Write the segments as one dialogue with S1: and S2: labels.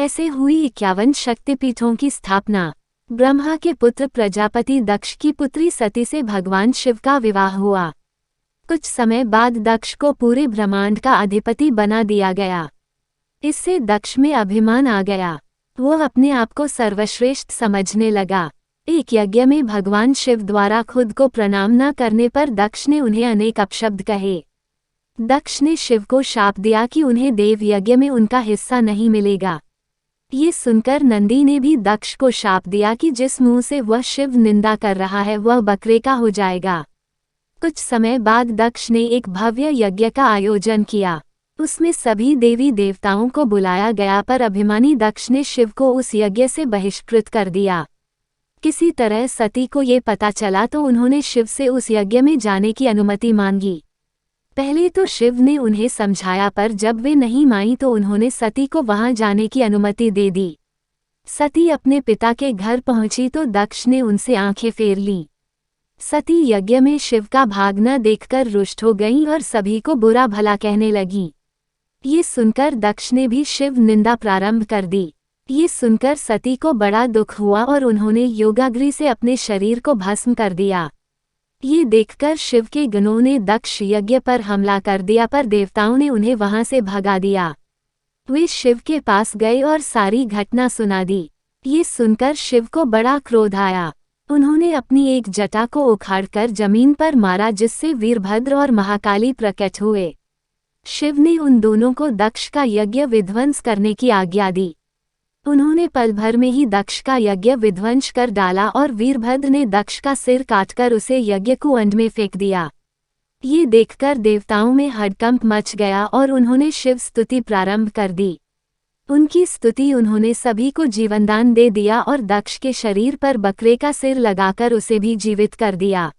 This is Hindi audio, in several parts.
S1: ऐसे हुई 51 शक्तिपीठों की स्थापना। ब्रह्मा के पुत्र प्रजापति दक्ष की पुत्री सती से भगवान शिव का विवाह हुआ। कुछ समय बाद दक्ष को पूरे ब्रह्मांड का अधिपति बना दिया गया। इससे दक्ष में अभिमान आ गया। वो अपने आप को सर्वश्रेष्ठ समझने लगा। एक यज्ञ में भगवान शिव द्वारा खुद को प्रणाम न करने पर दक्ष ने उन्हें अनेक अपशब्द कहे। दक्ष ने शिव को शाप दिया कि उन्हें देव यज्ञ में उनका हिस्सा नहीं मिलेगा। ये सुनकर नंदी ने भी दक्ष को शाप दिया कि जिस मुंह से वह शिव निंदा कर रहा है वह बकरे का हो जाएगा। कुछ समय बाद दक्ष ने एक भव्य यज्ञ का आयोजन किया। उसमें सभी देवी देवताओं को बुलाया गया पर अभिमानी दक्ष ने शिव को उस यज्ञ से बहिष्कृत कर दिया। किसी तरह सती को ये पता चला तो उन्होंने शिव से उस यज्ञ में जाने की अनुमति मांगी। पहले तो शिव ने उन्हें समझाया पर जब वे नहीं मानी तो उन्होंने सती को वहां जाने की अनुमति दे दी। सती अपने पिता के घर पहुंची तो दक्ष ने उनसे आंखें फेर लीं। सती यज्ञ में शिव का भाग न देखकर रुष्ट हो गईं और सभी को बुरा भला कहने लगीं। ये सुनकर दक्ष ने भी शिव निंदा प्रारंभ कर दी। ये सुनकर सती को बड़ा दुख हुआ और उन्होंने योगाग्नि से अपने शरीर को भस्म कर दिया। ये देखकर शिव के गणों ने दक्ष यज्ञ पर हमला कर दिया पर देवताओं ने उन्हें वहां से भगा दिया। वे शिव के पास गए और सारी घटना सुना दी। ये सुनकर शिव को बड़ा क्रोध आया। उन्होंने अपनी एक जटा को उखाड़कर जमीन पर मारा जिससे वीरभद्र और महाकाली प्रकट हुए। शिव ने उन दोनों को दक्ष का यज्ञ विध्वंस करने की आज्ञा दी। उन्होंने पल भर में ही दक्ष का यज्ञ विध्वंस कर डाला और वीरभद्र ने दक्ष का सिर काटकर उसे यज्ञ कुंड में फेंक दिया। ये देखकर देवताओं में हड़कंप मच गया और उन्होंने शिव स्तुति प्रारंभ कर दी। उनकी स्तुति उन्होंने सभी को जीवनदान दे दिया और दक्ष के शरीर पर बकरे का सिर लगाकर उसे भी जीवित कर दिया।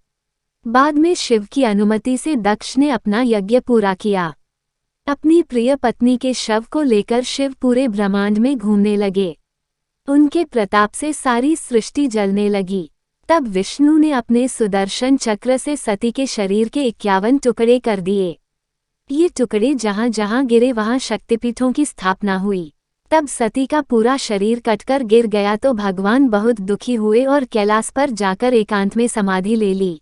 S1: बाद में शिव की अनुमति से दक्ष ने अपना यज्ञ पूरा किया। अपनी प्रिय पत्नी के शव को लेकर शिव पूरे ब्रह्मांड में घूमने लगे। उनके प्रताप से सारी सृष्टि जलने लगी। तब विष्णु ने अपने सुदर्शन चक्र से सती के शरीर के 51 टुकड़े कर दिए। ये टुकड़े जहां जहां गिरे वहां शक्तिपीठों की स्थापना हुई। तब सती का पूरा शरीर कटकर गिर गया तो भगवान बहुत दुखी हुए और कैलाश पर जाकर एकांत में समाधि ले ली।